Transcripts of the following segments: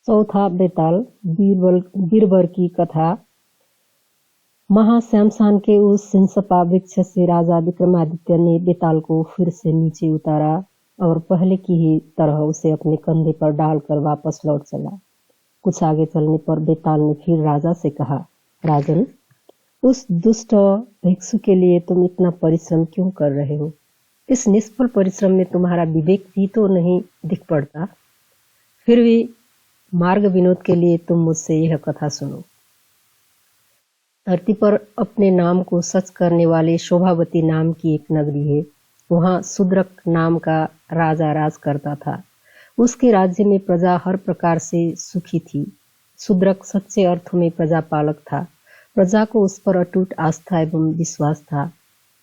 चौथा बेताल बीरबल की कथा। महाश्मशान के उस सिंसपा वृक्ष से राजा विक्रमादित्य ने बेताल को फिर से नीचे उतारा और पहले की ही तरह उसे अपने कंधे पर डालकर वापस लौट चला। कुछ आगे चलने पर बेताल ने फिर राजा से कहा, राजन, उस दुष्ट भिक्षु के लिए तुम इतना परिश्रम क्यों कर रहे हो? इस निष्फल परिश्रम में तुम्हारा विवेक भी तो नहीं दिख पड़ता। फिर भी मार्ग विनोद के लिए तुम मुझसे यह कथा सुनो। धरती पर अपने नाम को सच करने वाले शोभावती नाम की एक नगरी है। वहां शूद्रक नाम का राजा राज करता था। उसके राज्य में प्रजा हर प्रकार से सुखी थी। शूद्रक सच्चे अर्थों में प्रजापालक था। प्रजा को उस पर अटूट आस्था एवं विश्वास था।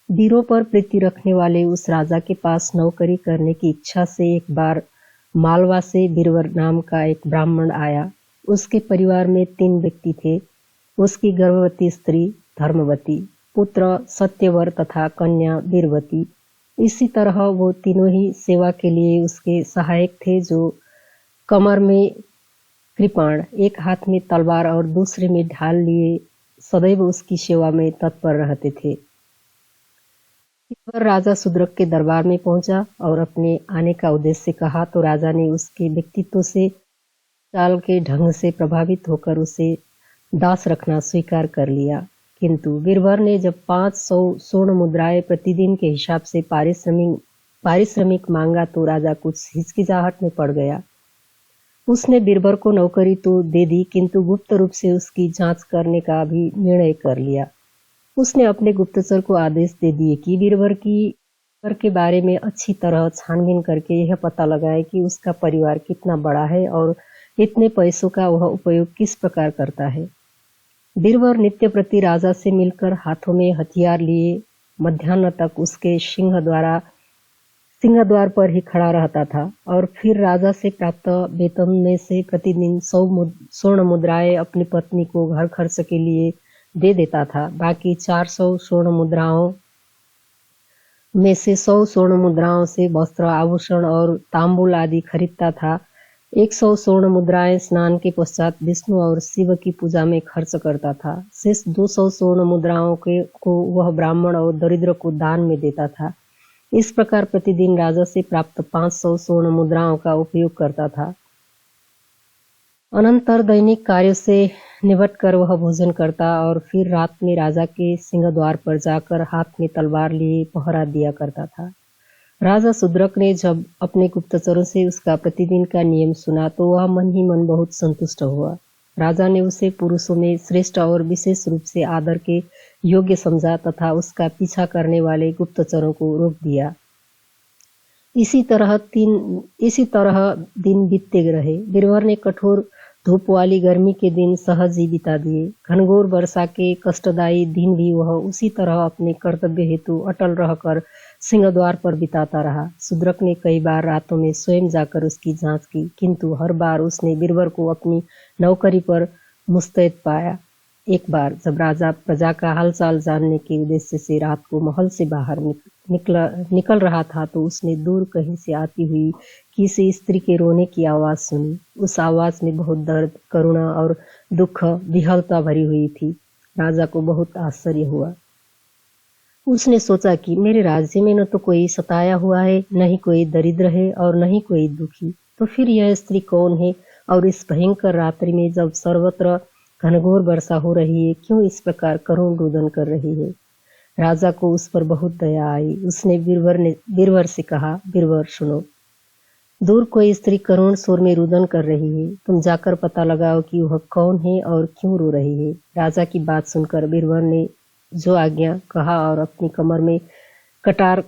वीरों पर प्रीति रखने वाले उस राजा के पास नौकरी करने की इच्छा से एक बार मालवा से बीरवर नाम का एक ब्राह्मण आया। उसके परिवार में 3 व्यक्ति थे। उसकी गर्भवती स्त्री धर्मवती, पुत्र सत्यवर तथा कन्या वीरवती। इसी तरह वो तीनों ही सेवा के लिए उसके सहायक थे, जो कमर में कृपाण, एक हाथ में तलवार और दूसरे में ढाल लिए सदैव उसकी सेवा में तत्पर रहते थे। बीरबल राजा शूद्रक के दरबार में पहुंचा और अपने आने का उद्देश्य कहा तो राजा ने उसके व्यक्तित्व से, चाल के ढंग से प्रभावित होकर उसे दास रखना स्वीकार कर लिया। किंतु बीरबल ने जब 500 स्वर्ण मुद्राएं प्रतिदिन के हिसाब से पारिश्रमिक मांगा तो राजा कुछ हिचकिचाहट में पड़ गया। उसने बीरबल को नौकरी तो दे दी, किंतु गुप्त रूप से उसकी जांच करने का भी निर्णय कर लिया। उसने अपने गुप्तचर को आदेश दे दिए कि बीरबल के बारे में अच्छी तरह छानबीन करके यह पता लगाए कि उसका परिवार कितना बड़ा है और इतने पैसों का वह उपयोग किस प्रकार करता है। बीरबल नित्य प्रति राजा से मिलकर हाथों में हथियार लिए मध्याह्न तक उसके सिंहद्वार पर ही खड़ा रहता था और फिर राजा से प्राप्त वेतन में से प्रतिदिन 100 स्वर्ण मुद्राएं अपनी पत्नी को घर खर्च के लिए दे देता था। बाकी 400 स्वर्ण मुद्राओं में से 100 स्वर्ण मुद्राओं से वस्त्र, आभूषण और तांबूल आदि खरीदता था। 100 स्वर्ण मुद्राएं स्नान के पश्चात विष्णु और शिव की पूजा में खर्च करता था। शेष 200 स्वर्ण मुद्राओं को वह ब्राह्मण और दरिद्र को दान में देता था। इस प्रकार प्रतिदिन राजा से प्राप्त 500 स्वर्ण मुद्राओं का उपयोग करता था। अनंतर दैनिक कार्यों से निपट कर वह भोजन करता और फिर रात में राजा के सिंहद्वार पर जाकर हाथ में तलवार लिए पहरा दिया करता था। राजा शूद्रक ने जब अपने गुप्तचरों से उसका प्रतिदिन का नियम सुना तो वह मन ही मन बहुत संतुष्ट हुआ। राजा ने उसे पुरुषों में श्रेष्ठ और विशेष रूप से आदर के योग्य समझा तथा उसका पीछा करने वाले गुप्तचरों को रोक दिया। इसी तरह दिन बीतते रहे। बीरबल ने कठोर धूप वाली गर्मी के दिन सहज ही बिता दिए। घनघोर वर्षा के कष्टदायी दिन भी वह उसी तरह अपने कर्तव्य हेतु अटल रहकर सिंहद्वार पर बिताता रहा। शूद्रक ने कई बार रातों में स्वयं जाकर उसकी जांच की, किंतु हर बार उसने बीरबल को अपनी नौकरी पर मुस्तैद पाया। एक बार जब राजा प्रजा का हालचाल जानने के उद्देश्य से रात को महल से बाहर निकल रहा था तो उसने दूर कहीं से आती हुई किसी स्त्री के रोने की आवाज सुनी। उस आवाज में बहुत दर्द, करुणा और दुख, विह्वलता भरी हुई थी। राजा को बहुत आश्चर्य हुआ। उसने सोचा कि मेरे राज्य में न तो कोई सताया हुआ है, न ही कोई दरिद्र है और न ही कोई दुखी, तो फिर यह स्त्री कौन है? और इस भयंकर रात्रि में जब सर्वत्र घनघोर वर्षा हो रही है, क्यों इस प्रकार करुण रुदन कर रही है? राजा को उस पर बहुत दया आई। उसने बीरबल से कहा, बीरबल सुनो, दूर कोई स्त्री करुण स्वर में रुदन कर रही है। तुम जाकर पता लगाओ कि वह कौन है और क्यों रो रही है। राजा की बात सुनकर बीरबल ने जो आज्ञा कहा और अपनी कमर में कटार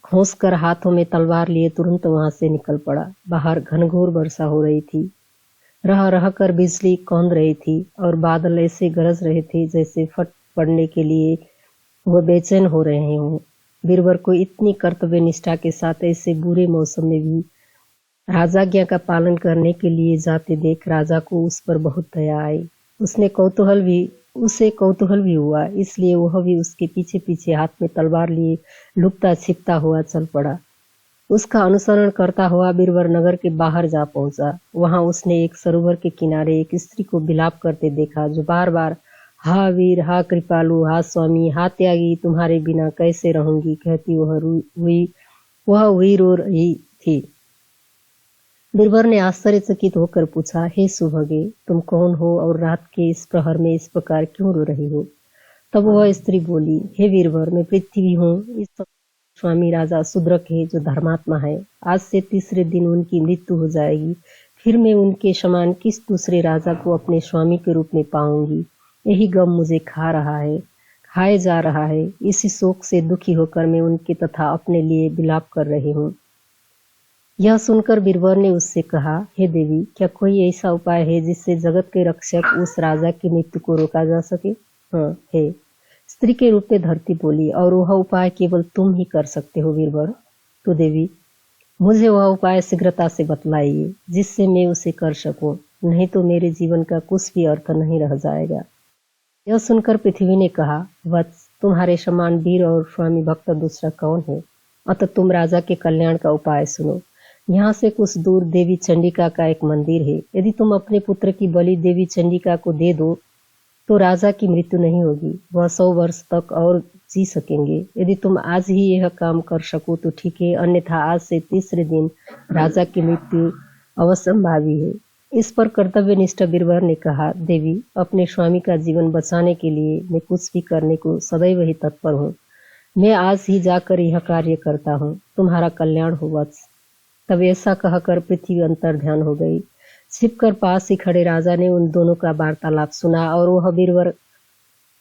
खोसकर हाथों में तलवार लिए तुरंत वहां से निकल पड़ा। बाहर घनघोर वर्षा हो रही थी। रह रह कर बिजली कौंध रही थी और बादल ऐसे गरज रहे थे जैसे फट पड़ने के लिए वह बेचैन हो रहे हों। बीरबल को इतनी कर्तव्य निष्ठा के साथ ऐसे बुरे मौसम में भी राजाज्ञा का पालन करने के लिए जाते देख राजा को उस पर बहुत दया आई। उसे कौतूहल भी हुआ, इसलिए वह भी उसके पीछे पीछे हाथ में तलवार लिए लुकता छिपता हुआ चल पड़ा। उसका अनुसरण करता हुआ बीरबल नगर के बाहर जा पहुंचा। वहां उसने एक सरोवर के किनारे एक स्त्री को विलाप करते देखा, जो बार बार हा वीर, हा कृपालु, हा स्वामी, हा त्यागी, तुम्हारे बिना कैसे रहूंगी कहती वह हुई रो रही थी। बीरबल ने आश्चर्यचकित होकर पूछा, हे सुभगे, तुम कौन हो और रात के इस प्रहर में इस प्रकार क्यों रो रही हो? तब वह स्त्री बोली, हे बीरबल, मैं पृथ्वी हूँ। इस स्वामी राजा शूद्रक है, जो धर्मात्मा है। आज से तीसरे दिन उनकी मृत्यु हो जाएगी। फिर मैं उनके समान किस दूसरे राजा को अपने स्वामी के रूप में पाऊंगी? यही गम मुझे खाए जा रहा है। इसी शोक से दुखी होकर मैं उनके तथा अपने लिए विलाप कर रही हूँ। यह सुनकर बीरबल ने उससे कहा, हे देवी, क्या कोई ऐसा उपाय है जिससे जगत के रक्षक उस राजा की मृत्यु को रोका जा सके? हाँ है, स्त्री के रूप में धरती बोली, और वह उपाय केवल तुम ही कर सकते हो बीरबल। तो देवी, मुझे वह उपाय शीघ्रता से बतलाइए, जिससे मैं उसे कर सकूं, नहीं तो मेरे जीवन का कुछ भी अर्थ नहीं रह जाएगा। यह सुनकर पृथ्वी ने कहा, वत्स, तुम्हारे समान वीर और स्वामी भक्त दूसरा कौन है? अतः तुम राजा के कल्याण का उपाय सुनो। यहाँ से कुछ दूर देवी चंडिका का एक मंदिर है। यदि तुम अपने पुत्र की बलि देवी चंडिका को दे दो तो राजा की मृत्यु नहीं होगी, वह 100 वर्ष तक और जी सकेंगे। यदि तुम आज ही यह काम कर सको तो ठीक है, अन्यथा आज से तीसरे दिन राजा की मृत्यु अवश्यंभावी है। इस पर कर्तव्यनिष्ठ बीरबल ने कहा, देवी, अपने स्वामी का जीवन बचाने के लिए मैं कुछ भी करने को सदैव ही तत्पर हूँ। मैं आज ही जाकर यह कार्य करता हूँ। तुम्हारा कल्याण हो वत्स। तब ऐसा कहकर पृथ्वी अंतर्ध्यान हो गई। छिपकर पास ही खड़े राजा ने उन दोनों का वार्तालाप सुना और वह बीरबल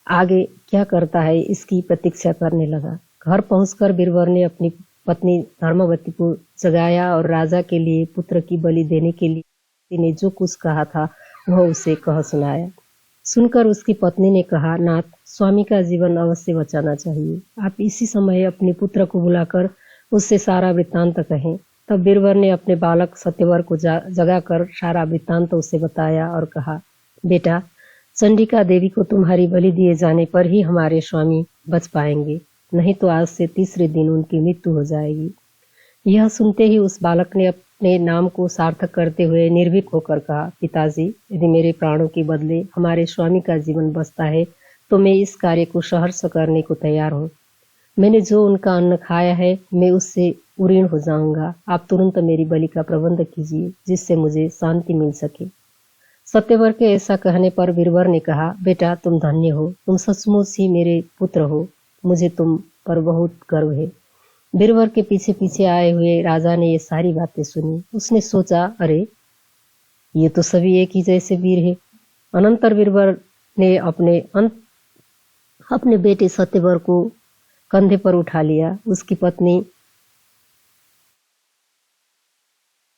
आगे क्या करता है इसकी प्रतीक्षा करने लगा। घर पहुंचकर बीरबल ने अपनी पत्नी धर्मवती को जगाया और राजा के लिए पुत्र की बलि देने के लिए ने जो कुछ कहा था वह उसे कह सुनाया। सुनकर उसकी पत्नी ने कहा, नाथ, स्वामी का जीवन अवश्य बचाना चाहिए। आप इसी समय अपने पुत्र को बुलाकर उससे सारा वृत्तांत कहें। तब बीरबल ने अपने बालक सत्यवर को जगाकर सारा वृत्तांत उसे बताया और कहा, बेटा, चंडिका देवी को तुम्हारी बलि दिए जाने पर ही हमारे स्वामी बच पाएंगे, नहीं तो आज से तीसरे दिन उनकी मृत्यु हो जाएगी। यह सुनते ही उस बालक ने अपने नाम को सार्थक करते हुए निर्भीक होकर कहा, पिताजी, यदि मेरे प्राणों के बदले हमारे स्वामी का जीवन बचता है तो मैं इस कार्य को सहर्ष करने को तैयार हूँ। मैंने जो उनका अन्न खाया है मैं उससे उऋण हो जाऊंगा। आप तुरंत मेरी बलि का प्रबंध कीजिए, जिससे मुझे शांति मिल सके। सत्यवर के ऐसा कहने पर बीरबल ने कहा, बेटा, तुम धन्य हो, तुम सचमुच ही मेरे पुत्र हो, मुझे तुम पर बहुत गर्व है। बीरबल के पीछे पीछे आए हुए राजा ने ये सारी बातें सुनी। उसने सोचा, अरे, ये तो सभी एक ही जैसे वीर है। अनंतर बीरबल ने अपने बेटे सत्यवर को कंधे पर उठा लिया। उसकी पत्नी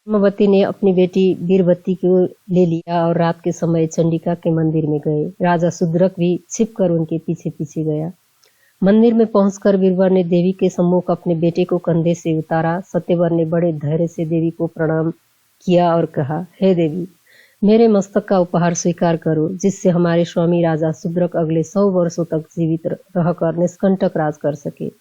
धर्मवती ने अपनी बेटी वीरवती को ले लिया और रात के समय चंडिका के मंदिर में गए। राजा शूद्रक भी छिपकर उनके पीछे पीछे गया। मंदिर में पहुंचकर बीरबल ने देवी के सम्मुख अपने बेटे को कंधे से उतारा। सत्यवर ने बड़े धैर्य से देवी को प्रणाम किया और कहा, हे देवी, मेरे मस्तक का उपहार स्वीकार करो, जिससे हमारे स्वामी राजा शूद्रक अगले 100 वर्षों तक जीवित रहकर निष्कंटक राज कर सके।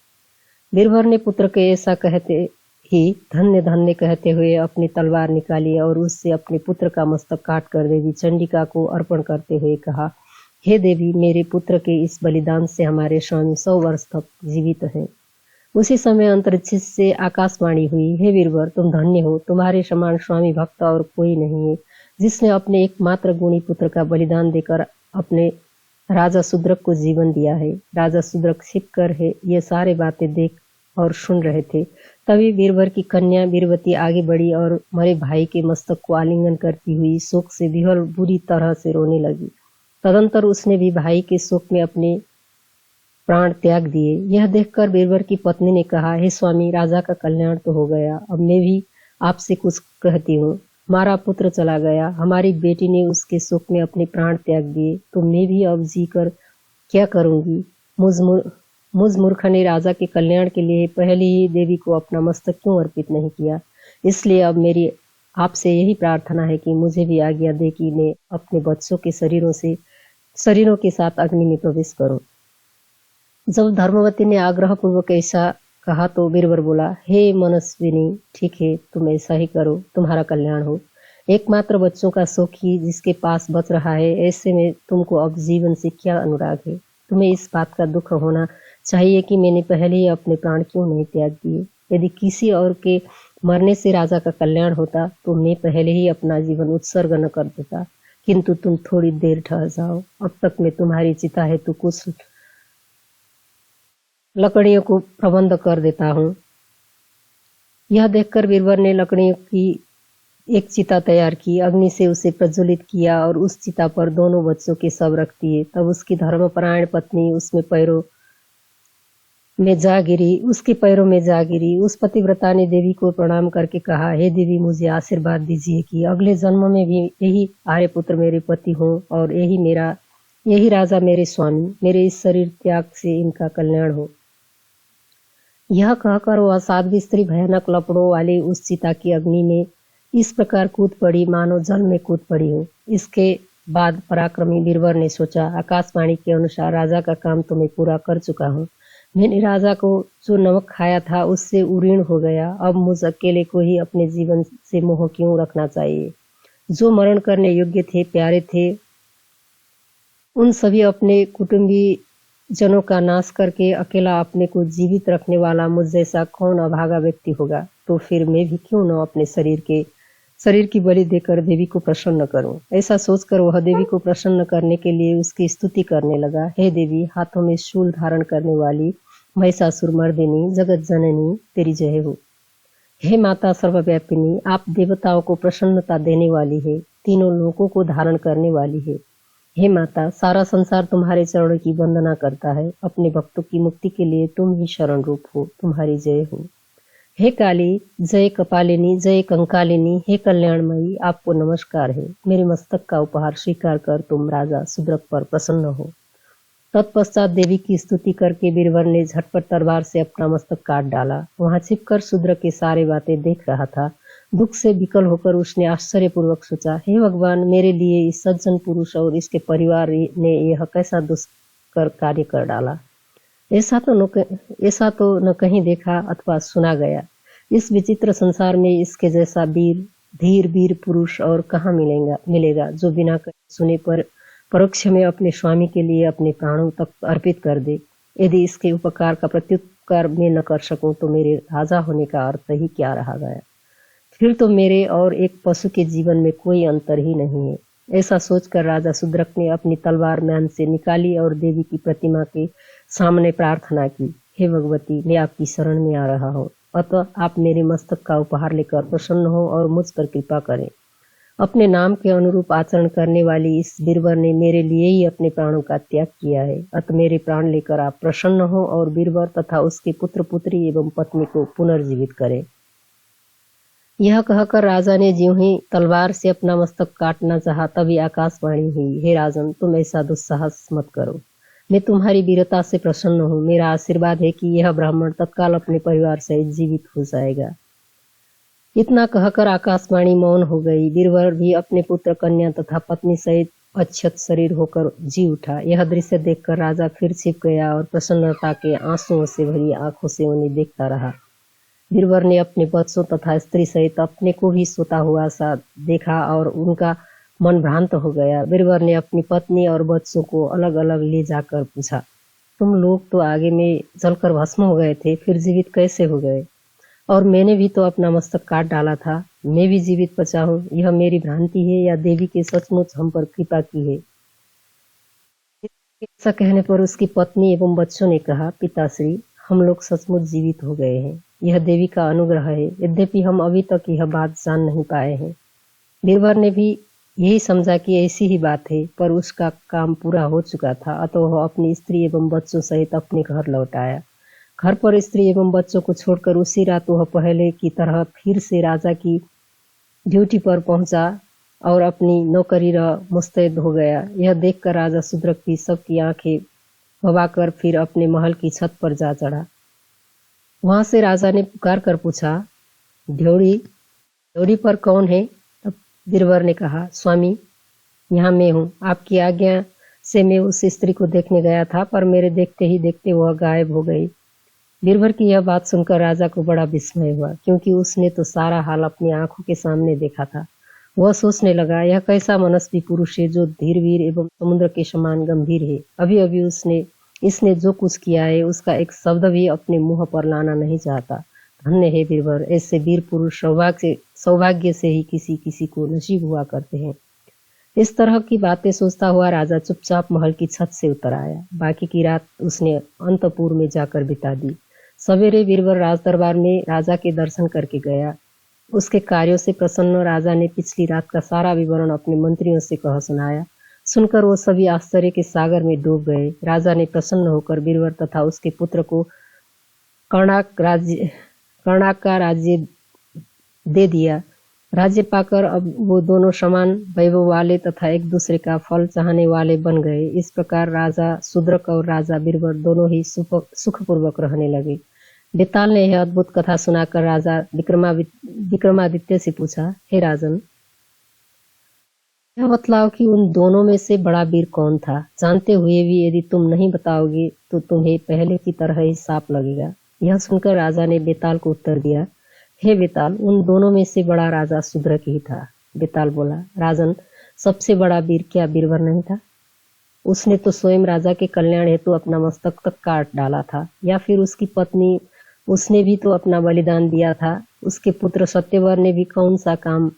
बीरबल ने पुत्र के ऐसा कहते ही धन्य धन्य कहते हुए अपनी तलवार निकाली और उससे अपने पुत्र का मस्तक काट कर देवी चंडिका को अर्पण करते हुए कहा, हे देवी, मेरे पुत्र के इस बलिदान से हमारे स्वामी 100 वर्ष तक जीवित हैं। उसी समय अंतरिक्ष से आकाशवाणी हुई, हे बीरबल, तुम धन्य हो, तुम्हारे समान स्वामी भक्त और कोई नहीं है, जिसने अपने एकमात्र गुणी पुत्र का बलिदान देकर अपने राजा शूद्रक को जीवन दिया है। राजा शूद्रक छिपकर है ये सारे बातें देख और सुन रहे थे। तभी बीरबल की कन्या वीरवती आगे बढ़ी और मरे भाई के मस्तक को आलिंगन करती हुई शोक से विह्वल बुरी तरह से रोने लगी। तदंतर उसने भी भाई के शोक में अपने प्राण त्याग दिए। यह देखकर बीरबल की पत्नी ने कहा, हे स्वामी, राजा का कल्याण तो हो गया, अब मैं भी आपसे कुछ कहती हूँ। हमारा पुत्र चला गया, हमारी बेटी ने उसके शोक में अपने प्राण त्याग दिए, तो मैं भी अब जी कर क्या करूंगी? मुझ मूर्ख ने राजा के कल्याण के लिए पहले ही देवी को अपना मस्तक क्यों अर्पित नहीं किया? इसलिए अब मेरी आपसे यही प्रार्थना है कि मुझे भी आज्ञा दे कि मैं अपने बच्चों के शरीरों के साथ अग्नि में प्रवेश करूं। जब धर्मवती ने आग्रह पूर्वक ऐसा कहा तो बीरबल बोला, हे मनस्विनी, ठीक है, तुम ऐसा ही करो, तुम्हारा कल्याण हो। एकमात्र बच्चों का सुख ही जिसके पास बच रहा है, ऐसे में तुमको अब जीवन से क्या अनुराग है? तुम्हें इस बात का दुख होना चाहिए कि मैंने पहले ही अपने प्राण क्यों नहीं त्याग दिए। यदि किसी और के मरने से राजा का कल्याण होता तो मैं पहले ही अपना जीवन उत्सर्ग न कर देता, किंतु तुम थोड़ी देर ठहर जाओ, अब तक मैं तुम्हारी चिता हेतु कुछ लकड़ियों को प्रबंध कर देता हूँ। यह देखकर बीरबल ने लकड़ियों की एक चिता तैयार की, अग्नि से उसे प्रज्वलित किया और उस चिता पर दोनों बच्चों के शव रख दिए। तब उसकी धर्मपरायण पत्नी उसके पैरों में जा गिरी। उस पतिव्रता ने देवी को प्रणाम करके कहा, हे देवी, मुझे आशीर्वाद दीजिए कि अगले जन्म में भी यही आर्यपुत्र मेरे पति हों और यही राजा मेरे स्वामी, मेरे इस शरीर त्याग से इनका कल्याण हो। यह कहकर वह साध्वी स्त्री भयानक लपड़ों वाली उस चिता की अग्नि में इस प्रकार कूद पड़ी मानो जल में कूद पड़ी हो। इसके बाद पराक्रमी बीरबल ने सोचा, आकाशवाणी के अनुसार राजा का काम तो मैं पूरा कर चुका हूँ। मैंने राजा को जो नमक खाया था उससे उऋण हो गया। अब मुझ अकेले को ही अपने जीवन से मोह क्यों रखना चाहिए? जो मरण करने योग्य थे, प्यारे थे, उन सभी अपने कुटुंबी जनों का नाश करके अकेला अपने को जीवित रखने वाला मुझ जैसा कौन अभागा व्यक्ति होगा? तो फिर मैं भी क्यों न अपने शरीर की बलि देकर देवी को प्रसन्न करूं। ऐसा सोचकर वह देवी को प्रसन्न करने के लिए उसकी स्तुति करने लगा। हे देवी, हाथों में शूल धारण करने वाली महिषासुर मर्दिनी, जगत जननी, तेरी जय हो। हे माता सर्वव्यापिनी, आप देवताओं को प्रसन्नता देने वाली है, तीनों लोकों को धारण करने वाली है। हे माता, सारा संसार तुम्हारे चरणों की वंदना करता है। अपने भक्तों की मुक्ति के लिए तुम ही शरण रूप हो, तुम्हारी जय हो। हे काली, जय कपालिनी, जय कंकालिनी, हे कल्याणमयी, आपको नमस्कार है। मेरे मस्तक का उपहार स्वीकार कर तुम राजा सुद्रक पर प्रसन्न हो। तत्पश्चात देवी की स्तुति करके बीरबल ने झटपट तलवार से अपना मस्तक काट डाला। वहां छिपकर सुद्रक के सारे बातें देख रहा था। दुख से विकल होकर उसने आश्चर्यपूर्वक सोचा, हे भगवान, मेरे लिए इस सज्जन पुरुष और इसके परिवार ने यह कैसा दुष्कर कार्य कर डाला। ऐसा तो न कहीं देखा अथवा सुना गया। इस विचित्र संसार में इसके जैसा धीर पुरुष और कहाँ मिलेगा जो बिना कहीं सुने पर परोक्ष में अपने स्वामी के लिए अपने प्राणों तक अर्पित कर दे। यदि इसके उपकार का प्रत्युपकार मैं न कर सकूं तो मेरे राजा होने का अर्थ ही क्या रहा गया? फिर तो मेरे और एक पशु के जीवन में कोई अंतर ही नहीं है। ऐसा सोचकर राजा सुद्रक ने अपनी तलवार म्यान से निकाली और देवी की प्रतिमा के सामने प्रार्थना की, हे भगवती, मैं आपकी शरण में आ रहा हूँ, अतः आप मेरे मस्तक का उपहार लेकर प्रसन्न हो और मुझ पर कृपा करें। अपने नाम के अनुरूप आचरण करने वाली इस बीरबल ने मेरे लिए ही अपने प्राणों का त्याग किया है, अतः मेरे प्राण लेकर आप प्रसन्न हो और बीरबल तथा उसके पुत्र पुत्री एवं पत्नी को पुनर्जीवित करें। यह कहकर राजा ने ज्यों ही तलवार से अपना मस्तक काटना चाहा, तभी आकाशवाणी हुई, हे राजन, तुम ऐसा दुस्साहस मत करो। मैं तुम्हारी वीरता से प्रसन्न हूँ। मेरा आशीर्वाद है कि यह ब्राह्मण तत्काल अपने परिवार सहित जीवित हो जाएगा। इतना कहकर आकाशवाणी मौन हो गई। बीरबल भी अपने पुत्र, कन्या तथा पत्नी सहित अक्षत शरीर होकर जी उठा। यह दृश्य देखकर राजा फिर छिप गया और प्रसन्नता के आंसुओं से भरी आंखों से उन्हें देखता रहा। बीरबल ने अपने बच्चों तथा स्त्री सहित अपने को भी सोता हुआ सा देखा और उनका मन भ्रांत हो गया। बीरबल ने अपनी पत्नी और बच्चों को अलग अलग ले जाकर पूछा, तुम लोग तो आगे में जलकर भस्म हो गए थे, फिर जीवित कैसे हो गए? और मैंने भी तो अपना मस्तक काट डाला था, मैं भी जीवित बचा हूँ। यह मेरी भ्रांति है या देवी के सचमुच हम पर कृपा की है? ऐसा कहने पर उसकी पत्नी एवं बच्चों ने कहा, पिताश्री, हम लोग सचमुच जीवित हो गए हैं। यह देवी का अनुग्रह है, यद्यपि हम अभी तक यह बात जान नहीं पाए हैं। बीरबल ने भी यही समझा कि ऐसी ही बात है, पर उसका काम पूरा हो चुका था, अतः वह अपनी स्त्री एवं बच्चों सहित अपने घर लौट आया। घर पर स्त्री एवं बच्चों को छोड़कर उसी रात वह पहले की तरह फिर से राजा की ड्यूटी पर पहुंचा और अपनी नौकरी मुस्तैद हो गया। यह देखकर राजा सुद्रक की सबकी आंखें भवाकर फिर अपने महल की छत पर जा चढ़ा। वहां से राजा ने पुकार कर पूछा, ड्योढ़ी पर कौन है? तब बीरबल ने कहा, स्वामी, यहाँ मैं हूँ। आपकी आज्ञा से मैं उस स्त्री को देखने गया था, पर मेरे देखते ही देखते वह गायब हो गई। बीरबल की यह बात सुनकर राजा को बड़ा विस्मय हुआ, क्योंकि उसने तो सारा हाल अपनी आंखों के सामने देखा था। वह सोचने लगा, यह कैसा मनस्वी पुरुष है जो धीरवीर एवं समुद्र के समान गंभीर है। अभी अभी इसने जो कुछ किया है उसका एक शब्द भी अपने मुंह पर लाना नहीं चाहता। धन्य है बीरबल, ऐसे वीर पुरुष सौभाग्य से ही किसी किसी को नसीब हुआ करते हैं। इस तरह की बातें सोचता हुआ राजा चुपचाप महल की छत से उतर आया। बाकी की रात उसने अंतपुर में जाकर बिता दी। सवेरे बीरबल राजदरबार में राजा के दर्शन करके गया। उसके कार्यों से प्रसन्न राजा ने पिछली रात का सारा विवरण अपने मंत्रियों से कह सुनाया। सुनकर वो सभी आश्चर्य के सागर में डूब गए। राजा ने प्रसन्न होकर बीरबल तथा उसके पुत्र को कर्णाक का राज्य दे दिया। राज्य पाकर अब वो दोनों समान वैभव वाले तथा एक दूसरे का फल चाहने वाले बन गए। इस प्रकार राजा शूद्रक और राजा बीरबल दोनों ही सुखपूर्वक रहने लगे। बेताल ने यह अद्भुत कथा सुनाकर राजा विक्रमादित्य से पूछा, हे राजन, यह बतलाओ कि उन दोनों में से बड़ा वीर कौन था? जानते हुए भी यदि तुम नहीं बताओगे तो तुम्हें पहले की तरह ही शाप लगेगा। यह सुनकर राजा ने बेताल को उत्तर दिया, हे बेताल, उन दोनों में से बड़ा राजा शूद्रक ही था। बेताल बोला, राजन, सबसे बड़ा वीर क्या बीरबल नहीं था? उसने तो स्वयं राजा के कल्याण हेतु अपना मस्तक तक काट डाला था। या फिर उसकी पत्नी, उसने भी तो अपना बलिदान दिया था। उसके पुत्र सत्यवर ने भी कौन सा कम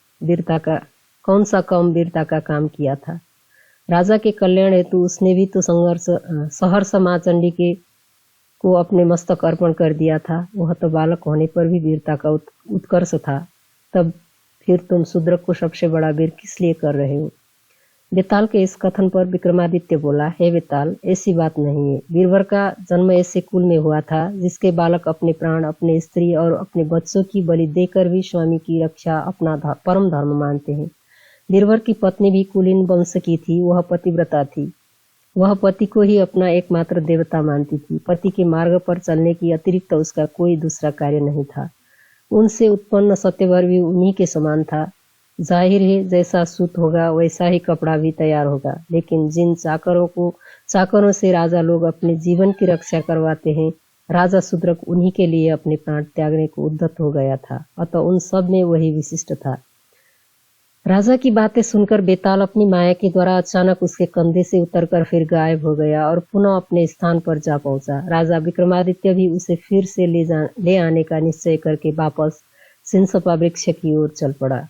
वीरता का काम किया था। राजा के कल्याण हेतु उसने भी तो सहर्ष मां चंडी को अपने मस्तक अर्पण कर दिया था। वह तो बालक होने पर भी वीरता का उत्कर्ष था। तब फिर तुम शूद्रक को सबसे बड़ा वीर किस लिए कर रहे हो? बेताल के इस कथन पर विक्रमादित्य बोला, हे बेताल, ऐसी बात नहीं है। बीरबल का जन्म ऐसे कुल में हुआ था जिसके बालक अपने प्राण, अपने स्त्री और अपने बच्चों की बलि देकर भी स्वामी की रक्षा अपना परम धर्म मानते हैं। बीरबल की पत्नी भी कुलीन वंश की थी। वह पतिव्रता थी। वह पति को ही अपना एकमात्र देवता मानती थी। पति के मार्ग पर चलने की अतिरिक्त उसका कोई दूसरा कार्य नहीं था। उनसे उत्पन्न सत्यवर भी उन्हीं के समान था। जाहिर है, जैसा सूत होगा वैसा ही कपड़ा भी तैयार होगा। लेकिन जिन चाकरों से राजा लोग अपने जीवन की रक्षा करवाते हैं, राजा शूद्रक उन्हीं के लिए अपने प्राण त्यागने को उद्यत हो गया था। अतः उन सब में वही विशिष्ट था। राजा की बातें सुनकर बेताल अपनी माया के द्वारा अचानक उसके कंधे से उतरकर फिर गायब हो गया और पुनः अपने स्थान पर जा पहुंचा। राजा विक्रमादित्य भी उसे फिर से ले आने का निश्चय करके वापस सिंसपा वृक्ष की ओर चल पड़ा।